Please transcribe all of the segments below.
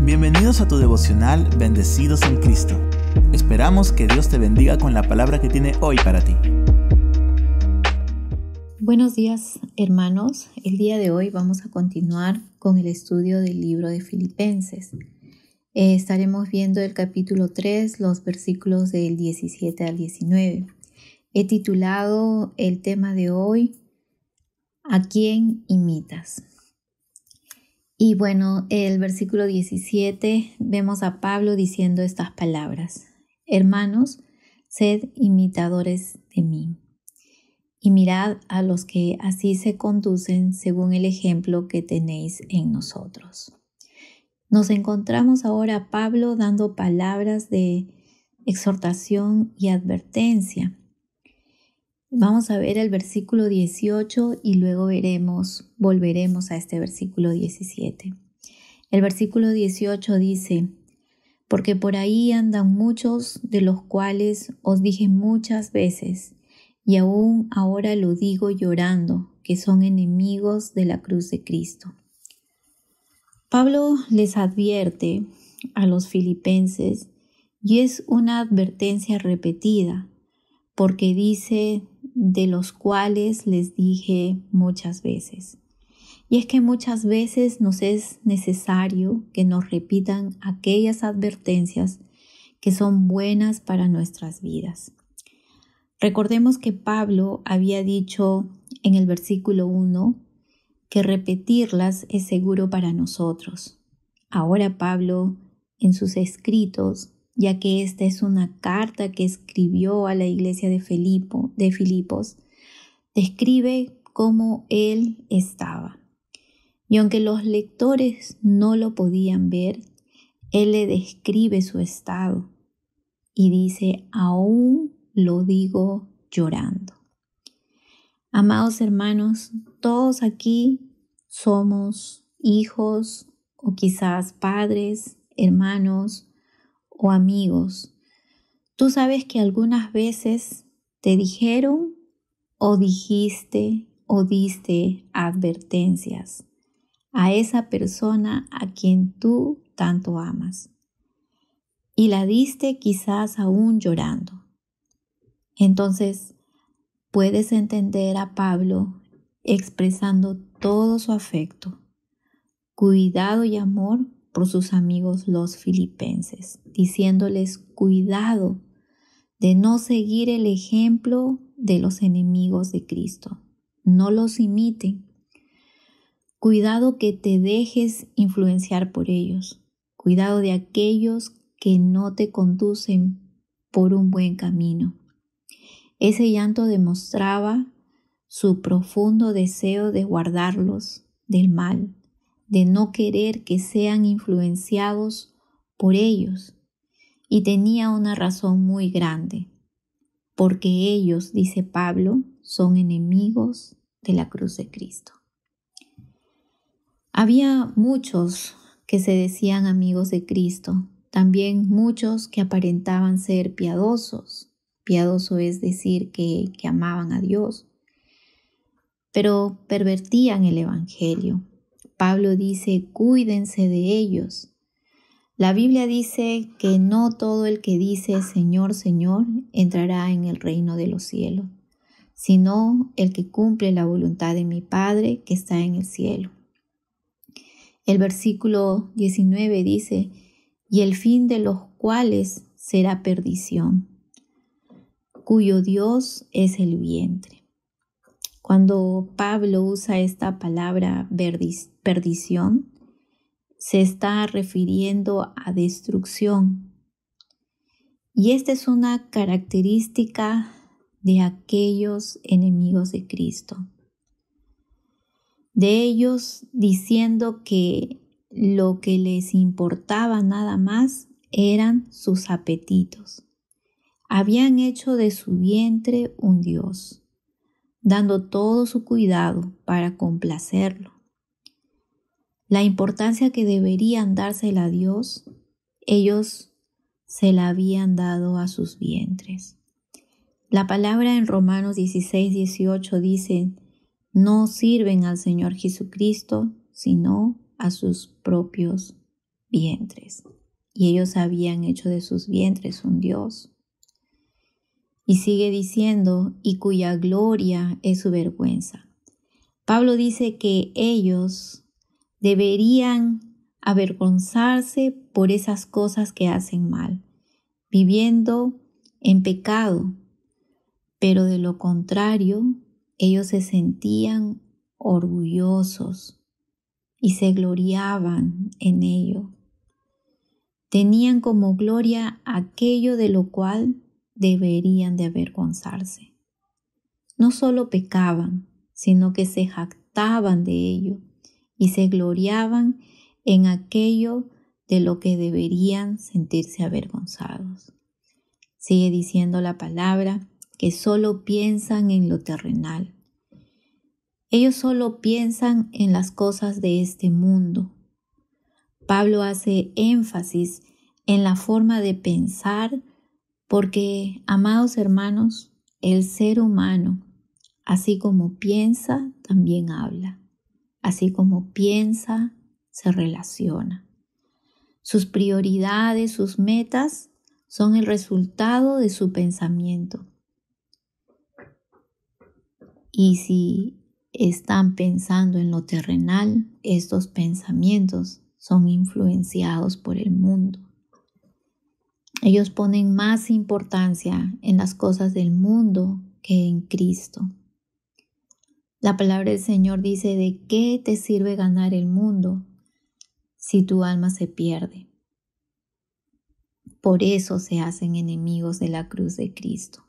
Bienvenidos a tu devocional Bendecidos en Cristo. Esperamos que Dios te bendiga con la palabra que tiene hoy para ti. Buenos días, hermanos. El día de hoy vamos a continuar con el estudio del libro de Filipenses. Estaremos viendo el capítulo 3, los versículos del 17 al 19. He titulado el tema de hoy, ¿a quién imitas? Y bueno, el versículo 17 vemos a Pablo diciendo estas palabras: Hermanos, sed imitadores de mí, y mirad a los que así se conducen según el ejemplo que tenéis en nosotros. Nos encontramos ahora a Pablo dando palabras de exhortación y advertencia. Vamos a ver el versículo 18 y luego volveremos a este versículo 17. El versículo 18 dice: Porque por ahí andan muchos, de los cuales os dije muchas veces, y aún ahora lo digo llorando, que son enemigos de la cruz de Cristo. Pablo les advierte a los filipenses, y es una advertencia repetida, porque dice de los cuales les dije muchas veces. Y es que muchas veces nos es necesario que nos repitan aquellas advertencias que son buenas para nuestras vidas. Recordemos que Pablo había dicho en el versículo 1 que repetirlas es seguro para nosotros. Ahora Pablo, en sus escritos, ya que esta es una carta que escribió a la iglesia de Filipos, describe cómo él estaba. Y aunque los lectores no lo podían ver, él le describe su estado y dice: aún lo digo llorando. Amados hermanos, todos aquí somos hijos o quizás padres, hermanos o amigos. Tú sabes que algunas veces te dijeron o dijiste o diste advertencias a esa persona a quien tú tanto amas, y la diste quizás aún llorando. Entonces puedes entender a Pablo expresando todo su afecto, cuidado y amor por sus amigos los filipenses, diciéndoles cuidado de no seguir el ejemplo de los enemigos de Cristo. No los imiten. Cuidado que te dejes influenciar por ellos. Cuidado de aquellos que no te conducen por un buen camino. Ese llanto demostraba su profundo deseo de guardarlos del mal, de no querer que sean influenciados por ellos. Y tenía una razón muy grande, porque ellos, dice Pablo, son enemigos de la cruz de Cristo. Había muchos que se decían amigos de Cristo, también muchos que aparentaban ser piadosos. Piadoso es decir que amaban a Dios, pero pervertían el evangelio. Pablo dice: cuídense de ellos. La Biblia dice que no todo el que dice Señor, Señor entrará en el reino de los cielos, sino el que cumple la voluntad de mi Padre que está en el cielo. El versículo 19 dice: y el fin de los cuales será perdición, cuyo Dios es el vientre. Cuando Pablo usa esta palabra perdición, se está refiriendo a destrucción. Y esta es una característica de aquellos enemigos de Cristo. De ellos diciendo que lo que les importaba nada más eran sus apetitos. Habían hecho de su vientre un Dios, dando todo su cuidado para complacerlo. La importancia que deberían dársela a Dios, ellos se la habían dado a sus vientres. La palabra en Romanos 16:18 dice: no sirven al Señor Jesucristo, sino a sus propios vientres, y ellos habían hecho de sus vientres un Dios. Y sigue diciendo, y cuya gloria es su vergüenza. Pablo dice que ellos deberían avergonzarse por esas cosas que hacen mal, viviendo en pecado, pero de lo contrario, ellos se sentían orgullosos y se gloriaban en ello. Tenían como gloria aquello de lo cual deberían de avergonzarse. No solo pecaban, sino que se jactaban de ello y se gloriaban en aquello de lo que deberían sentirse avergonzados. Sigue diciendo la palabra que solo piensan en lo terrenal. Ellos solo piensan en las cosas de este mundo. Pablo hace énfasis en la forma de pensar porque, amados hermanos, el ser humano, así como piensa, también habla. Así como piensa, se relaciona. Sus prioridades, sus metas son el resultado de su pensamiento. Y si están pensando en lo terrenal, estos pensamientos son influenciados por el mundo. Ellos ponen más importancia en las cosas del mundo que en Cristo. La palabra del Señor dice, ¿de qué te sirve ganar el mundo si tu alma se pierde? Por eso se hacen enemigos de la cruz de Cristo.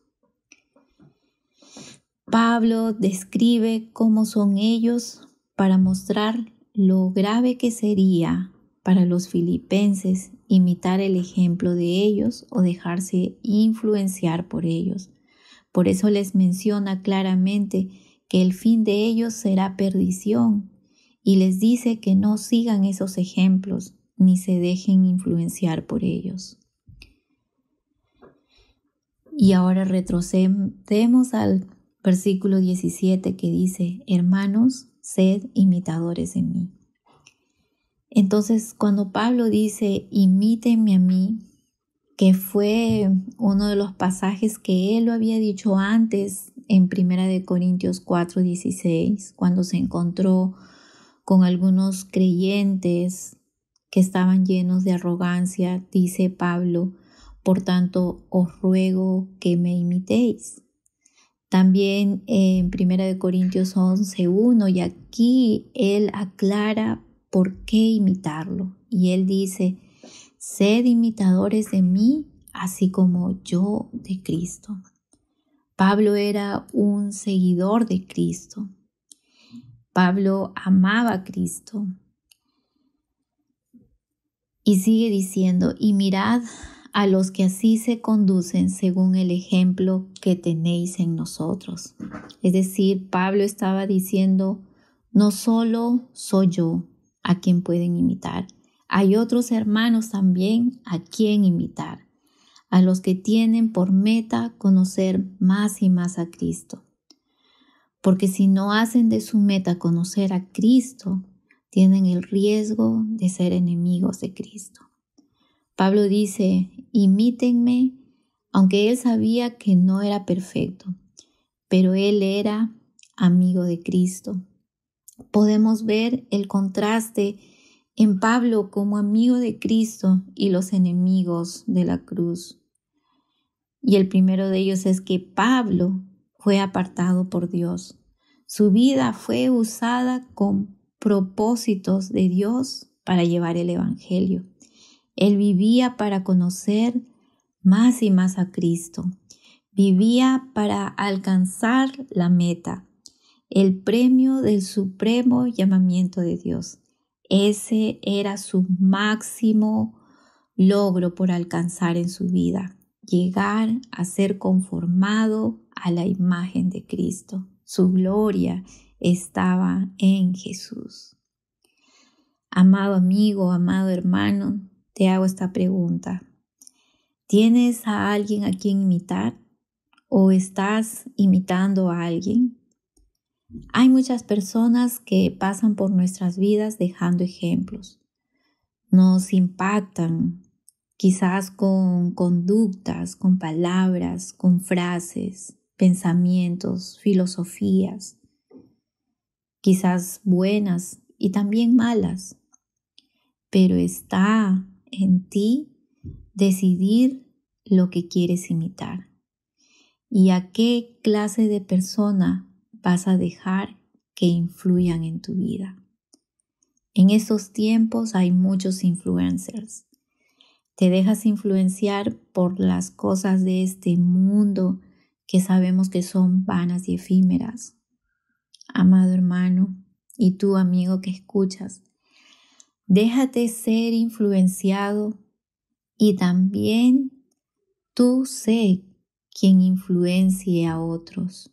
Pablo describe cómo son ellos para mostrar lo grave que sería para los filipenses imitar el ejemplo de ellos o dejarse influenciar por ellos. Por eso les menciona claramente que el fin de ellos será perdición y les dice que no sigan esos ejemplos ni se dejen influenciar por ellos. Y ahora retrocedemos al versículo 17 que dice, hermanos, sed imitadores de mí. Entonces, cuando Pablo dice, imítenme a mí, que fue uno de los pasajes que él lo había dicho antes en 1 Corintios 4:16, cuando se encontró con algunos creyentes que estaban llenos de arrogancia, dice Pablo, por tanto os ruego que me imitéis. También en 1 Corintios 11:1, y aquí él aclara por qué imitarlo. Y él dice, sed imitadores de mí, así como yo de Cristo. Pablo era un seguidor de Cristo. Pablo amaba a Cristo. Y sigue diciendo, y mirad a los que así se conducen según el ejemplo que tenéis en nosotros. Es decir, Pablo estaba diciendo, no solo soy yo a quien pueden imitar, hay otros hermanos también a quien imitar, a los que tienen por meta conocer más y más a Cristo. Porque si no hacen de su meta conocer a Cristo, tienen el riesgo de ser enemigos de Cristo. Pablo dice, imítenme, aunque él sabía que no era perfecto, pero él era amigo de Cristo. Podemos ver el contraste en Pablo como amigo de Cristo y los enemigos de la cruz. Y el primero de ellos es que Pablo fue apartado por Dios. Su vida fue usada con propósitos de Dios para llevar el evangelio. Él vivía para conocer más y más a Cristo. Vivía para alcanzar la meta, el premio del supremo llamamiento de Dios. Ese era su máximo logro por alcanzar en su vida, llegar a ser conformado a la imagen de Cristo. Su gloria estaba en Jesús. Amado amigo, amado hermano, te hago esta pregunta. ¿Tienes a alguien a quien imitar? ¿O estás imitando a alguien? Hay muchas personas que pasan por nuestras vidas dejando ejemplos. nos impactan, quizás con conductas, con palabras, con frases, pensamientos, filosofías, quizás buenas y también malas, pero está en ti decidir lo que quieres imitar y a qué clase de persona vas a dejar que influyan en tu vida. En estos tiempos hay muchos influencers. Te dejas influenciar por las cosas de este mundo que sabemos que son vanas y efímeras. Amado hermano, y tú amigo que escuchas, déjate ser influenciado y también tú sé quien influencie a otros.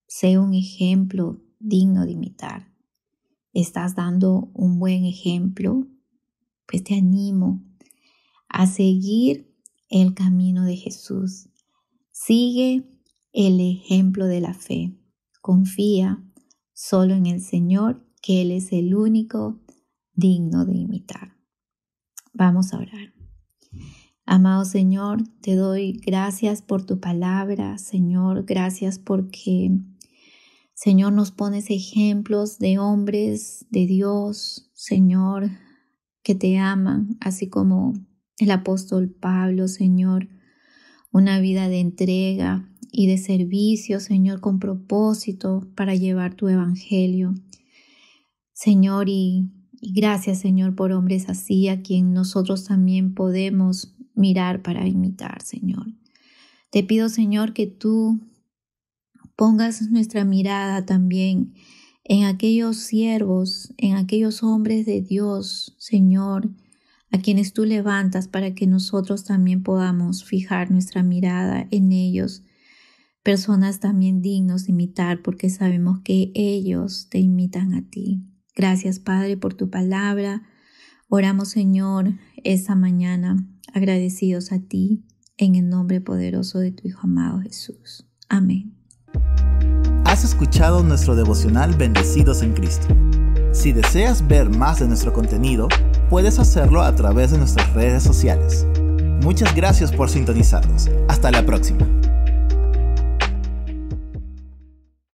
Sé un ejemplo digno de imitar. ¿Estás dando un buen ejemplo? Pues te animo a seguir el camino de Jesús. Sigue el ejemplo de la fe. Confía solo en el Señor, que Él es el único digno de imitar. Vamos a orar. Amado Señor, te doy gracias por tu palabra. Señor, gracias porque Señor, nos pones ejemplos de hombres de Dios, Señor, que te aman, así como el apóstol Pablo, Señor, una vida de entrega y de servicio, Señor, con propósito para llevar tu evangelio. Señor, y gracias, Señor, por hombres así a quien nosotros también podemos mirar para imitar, Señor. Te pido, Señor, que tú pongas nuestra mirada también en aquellos siervos, en aquellos hombres de Dios, Señor, a quienes tú levantas para que nosotros también podamos fijar nuestra mirada en ellos, personas también dignos de imitar, porque sabemos que ellos te imitan a ti. Gracias, Padre, por tu palabra. Oramos, Señor, esta mañana agradecidos a ti, en el nombre poderoso de tu Hijo amado Jesús. Amén. Has escuchado nuestro devocional Bendecidos en Cristo. Si deseas ver más de nuestro contenido, puedes hacerlo a través de nuestras redes sociales. Muchas gracias por sintonizarnos. Hasta la próxima.